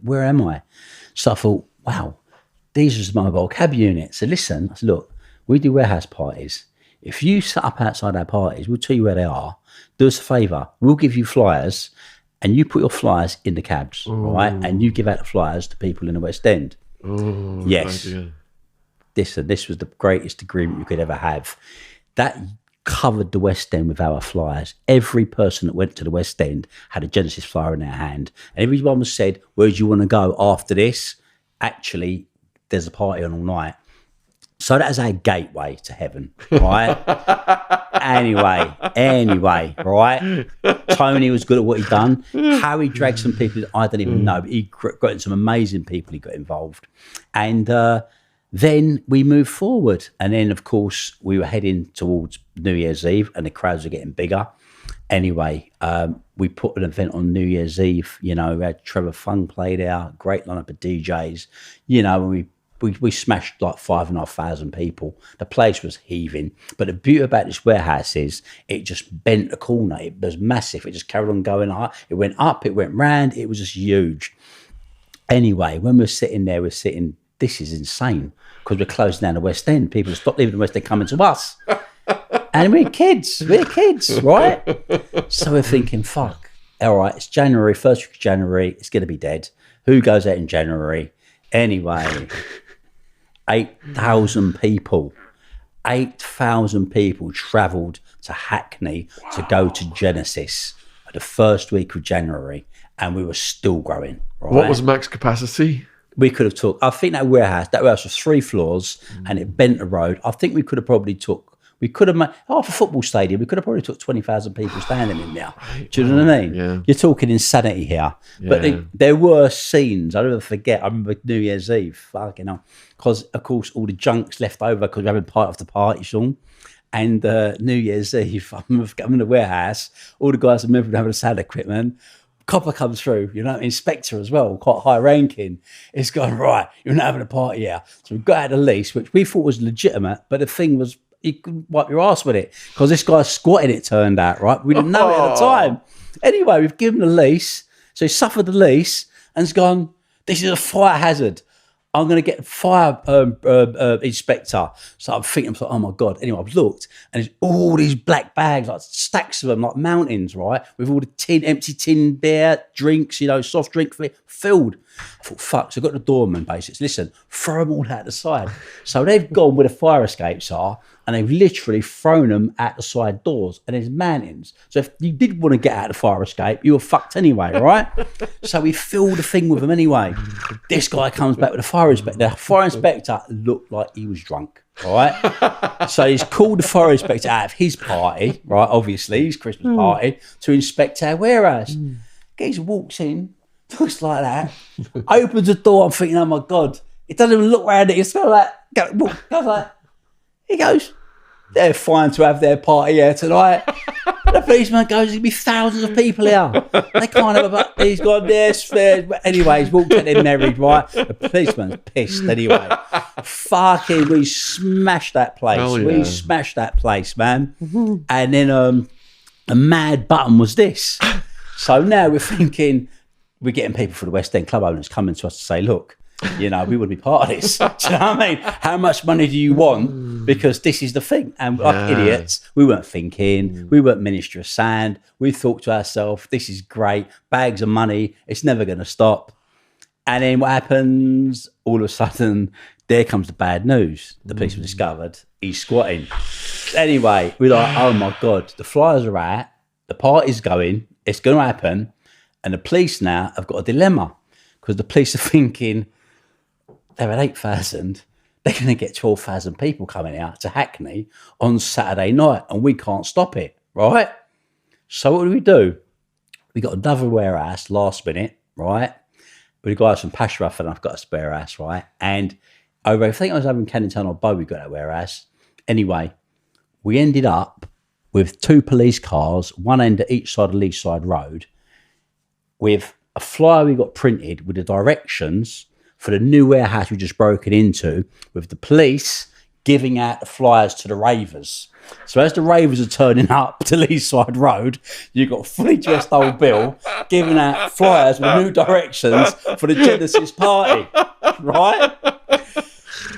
where am I? So I thought, wow, these are the mobile cab units. So listen, I said, look, we do warehouse parties. If you set up outside our parties, we'll tell you where they are. Do us a favour. We'll give you flyers and you put your flyers in the cabs, right? And you give out the flyers to people in the West End. Yes. This was the greatest agreement you could ever have. That covered the West End with our flyers. Every person that went to the West End had a Genesis flyer in their hand. And everyone was said, where do you want to go after this? Actually, there's a party on all night. So that was our gateway to heaven, right? Anyway, right? Tony was good at what he'd done. How he dragged some people, I don't even know, but he got in some amazing people he got involved. And then we moved forward. And then, of course, we were heading towards New Year's Eve and the crowds were getting bigger. Anyway, we put an event on New Year's Eve. You know, we had Trevor Fung played out, great lineup of DJs, you know, and we smashed like 5,500 people. The place was heaving. But the beauty about this warehouse is it just bent a corner. It was massive. It just carried on going up. It went up, it went round. It was just huge. Anyway, when we're sitting there, this is insane because we're closing down the West End. People stopped leaving the West End coming to us. And we're kids, right? So we're thinking, fuck, all right, it's January, first week of January, it's going to be dead. Who goes out in January? Anyway, 8,000 people travelled to Hackney to go to Genesis at the first week of January, and we were still growing. Right? What was max capacity? We could have took, I think that warehouse was 3 floors and it bent the road. I think we could have probably made half a football stadium. We could have probably took 20,000 people standing in there. Do you know what I mean? Yeah. You're talking insanity here. Yeah. But there were scenes, I'll never forget. I remember New Year's Eve, fucking hell. Because, of course, all the junk's left over because we're having part of the party, Shaun. And New Year's Eve, I'm in the warehouse. All the guys are moving having the sound equipment. Copper comes through, you know, inspector as well, quite high ranking. It's gone, right, you're not having a party here. So we got out a lease, which we thought was legitimate, but the thing was, you could wipe your ass with it because this guy squatted, it turned out, right? We didn't know it at the time. Anyway, we've given him the lease. So he suffered the lease and has gone, this is a fire hazard. I'm going to get a fire inspector. So I'm thinking, oh my God. Anyway, I've looked and there's all these black bags, like stacks of them, like mountains, right? With all the empty tin beer, drinks, you know, soft drink filled. I thought, fuck. So I got the doorman basically. Listen, throw them all out the side. So they've gone where the fire escapes are and they've literally thrown them at the side doors and there's mountains. So if you did want to get out of the fire escape, you were fucked anyway, right? So we filled the thing with them anyway. This guy comes back with the fire inspector. The fire inspector looked like he was drunk, right? So he's called the fire inspector out of his party, right? Obviously, his Christmas party, to inspect our warehouse. Geezer walks in, looks like that, opens the door. I'm thinking, oh my God, it doesn't even look around it. It's kind of like, he goes, they're fine to have their party here tonight. The policeman goes, there'll be thousands of people here. They can't have a, he's gone there. Anyway, he's walked out there married, right? The policeman's pissed anyway. Fucking, we smashed that place. Yeah. We smashed that place, man. And then a mad button was this. So now we're thinking, we're getting people for the West End club owners coming to us to say, look, you know, we would be part of this. Do you know what I mean? How much money do you want? Because this is the thing. And like idiots, we weren't thinking. We weren't Ministry of Sand. We thought to ourselves, this is great. Bags of money. It's never going to stop. And then what happens? All of a sudden, there comes the bad news. The police have discovered he's squatting. Anyway, we're like, oh my God, the flyers are out. The party's going. It's going to happen. And the police now have got a dilemma because the police are thinking, they're at 8,000. They're going to get 12,000 people coming out to Hackney on Saturday night and we can't stop it, right? So what do? We got another warehouse last minute, right? With the guys from Pritchard and I've got a spare house, right? And over, I think I was over in Canning Town or Bow, we got that warehouse. Anyway, we ended up with 2 police cars, one end at each side of Lee Side Road, with a flyer we got printed with the directions for the new warehouse we just broken into, with the police giving out the flyers to the ravers. So as the ravers are turning up to Leaside Road, you've got fully dressed old Bill giving out flyers with new directions for the Genesis party, right?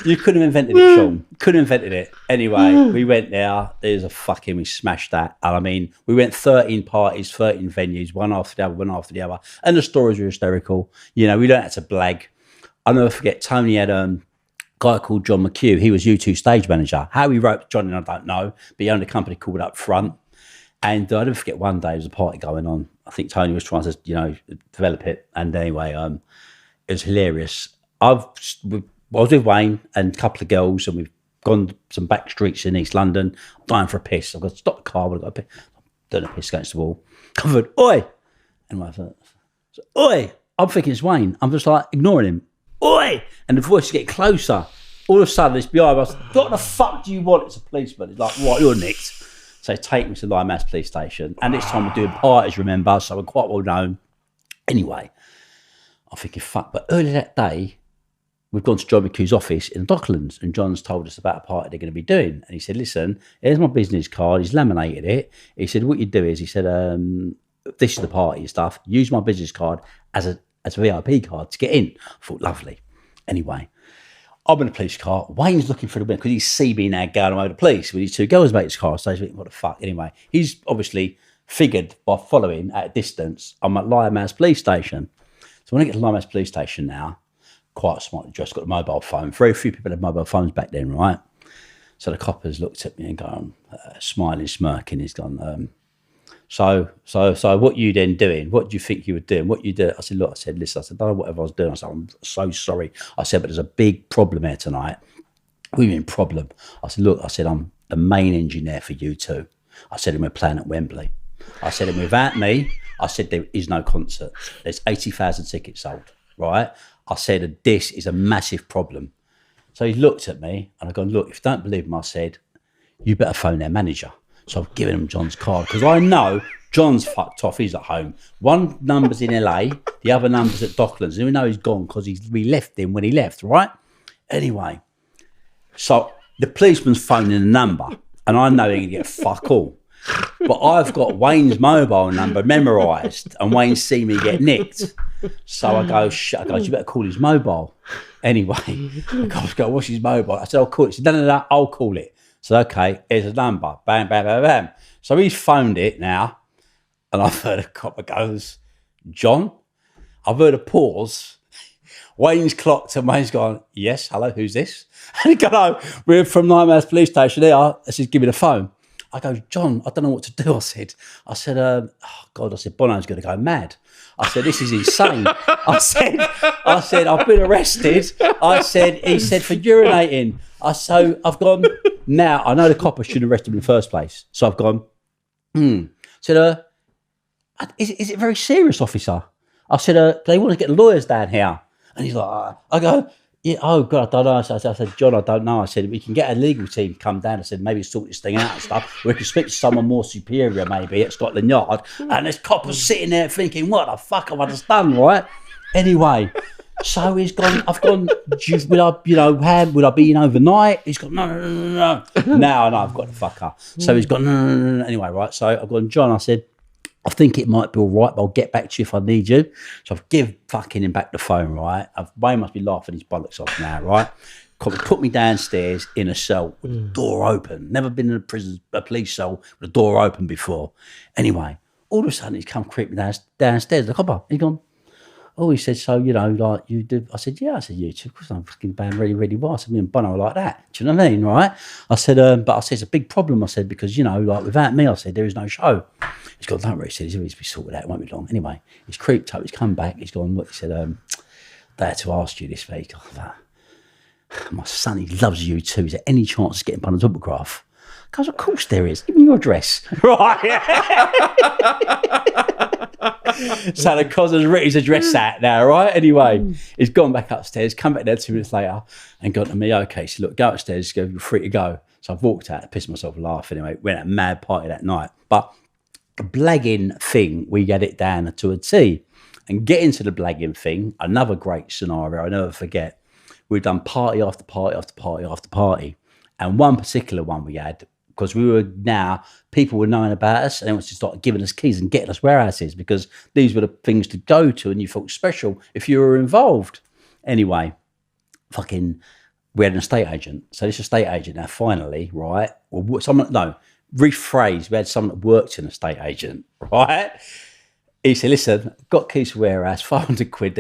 You couldn't have invented it, Shaun. Couldn't have invented it. Anyway, we went there. We smashed that. And I mean, we went 13 parties, 13 venues, one after the other, one after the other. And the stories were hysterical. You know, we don't have to blag. I'll never forget, Tony had a guy called John McHugh. He was U2 stage manager. How he wrote Johnny, I don't know. But he owned a company called Up Front. And I'll never forget, one day there was a party going on. I think Tony was trying to, you know, develop it. And anyway, it was hilarious. I was with Wayne and a couple of girls, and we've gone some back streets in East London. I'm dying for a piss. I've got to stop the car. I've got to piss. I'm doing a piss against the wall. Covered, oi! And I thought, oi! I'm thinking it's Wayne. I'm just like ignoring him. Oi! And the voice is getting closer. All of a sudden, it's behind us. What the fuck do you want? It's a policeman. It's like, right, you're nicked. So they take me to Limehouse Police Station. And this time we're doing parties, remember? So we're quite well known. Anyway, I'm thinking, fuck. But earlier that day, we've gone to John McHugh's office in the Docklands, and John's told us about a party they're going to be doing. And he said, listen, here's my business card. He's laminated it. He said, what you do is, he said, this is the party and stuff. Use my business card as a VIP card to get in. I thought, lovely. Anyway, I'm in a police car. Wayne's looking for the window because he's seen me now going away to the police with his two girls mate his car. So he's thinking, what the fuck? Anyway, he's obviously figured by following at a distance, I'm at Limehouse Police Station. So when I get to Limehouse Police Station now, quite smartly dressed, got a mobile phone. Very few people had mobile phones back then, right? So the coppers looked at me and gone, smiling, smirking. He's gone, so what you then doing? What do you think you were doing? What you did? I said, look, listen, I don't know whatever I was doing. I said, I'm so sorry. I said, but there's a big problem here tonight. What do you mean problem? I said, look, I'm the main engineer for U2. I said, and we're playing at Wembley. I said, and without me, I said, there is no concert. There's 80,000 tickets sold, right? I said, this is a massive problem. So he looked at me and I go, look, if you don't believe him, I said, you better phone their manager. So I've given him John's card because I know John's fucked off. He's at home. One number's in LA, the other number's at Docklands. And we know he's gone because we left him when he left, right? Anyway, so the policeman's phoning the number and I know he can get fuck all. But I've got Wayne's mobile number memorised and Wayne's seen me get nicked. So I go, you better call his mobile. Anyway, I go, what's his mobile? I said, I'll call it. He said, no, I'll call it. So, okay, here's a number. Bam, bam, bam, bam. So he's phoned it now. And I've heard a copper goes, John? I've heard a pause. Wayne's clocked and Wayne's gone, yes, hello, who's this? And he go, no, we're from Limehouse Police Station here. I said, give me the phone. I go, John, I don't know what to do. I said, oh God, I said, Bono's going to go mad. I said, this is insane. I said, I've been arrested. He said, for urinating. I've gone, now, I know the copper should have arrested him in the first place. So I've gone, said, is it very serious, officer? I said, they want to get lawyers down here. And he's like, I go, yeah, oh God, I don't know. I said, John, I don't know. I said, we can get a legal team to come down. I said, maybe sort this thing out and stuff. We can speak to someone more superior, maybe, at Scotland Yard. And this copper's sitting there thinking, what the fuck have I just done, right? Anyway, so he's gone, I've gone, will I be in overnight? He's gone, no. Now I know I've got the fucker. So he's gone, no. Anyway, right, so I've gone, John, I said, I think it might be all right, but I'll get back to you if I need you. So I've give fucking him back the phone, right? Wayne must be laughing his bollocks off now, right? Put me downstairs in a cell with the door open. Never been in a police cell with the door open before. Anyway, all of a sudden he's come creeping downstairs. The copper, he's gone, oh, he said, so, like you do. I said, yeah. I said, you too. Of course, I'm fucking band really, really well. I said, me and Bono are like that. Do you know what I mean, right? I said, but I said, it's a big problem. I said, because, like without me, I said, there is no show. He's gone, don't worry. He said, he's always be sorted out. It won't be long. Anyway, he's creeped up. He's come back. He's gone, look, he said, they had to ask you this week. My son, he loves you too. Is there any chance of getting on his autograph? I goes, of course there is. Give me your address. Right. So the cousin's written his address out now, right? Anyway, he's gone back upstairs, come back there 2 minutes later and gone to me, okay, so look, go upstairs, go, you're free to go. So I've walked out, pissed myself laughing anyway, went at a mad party that night. But the blagging thing, we get it down to a T. And getting to the blagging thing, another great scenario, I'll never forget. We've done party after party after party after party. And one particular one we had, because people were knowing about us, and they wanted to start giving us keys and getting us warehouses, because these were the things to go to, and you felt special if you were involved. Anyway, we had an estate agent. So this estate agent now finally, right? Rephrase. We had someone that worked in an estate agent, right? He said, listen, got keys for warehouse, 500 quid.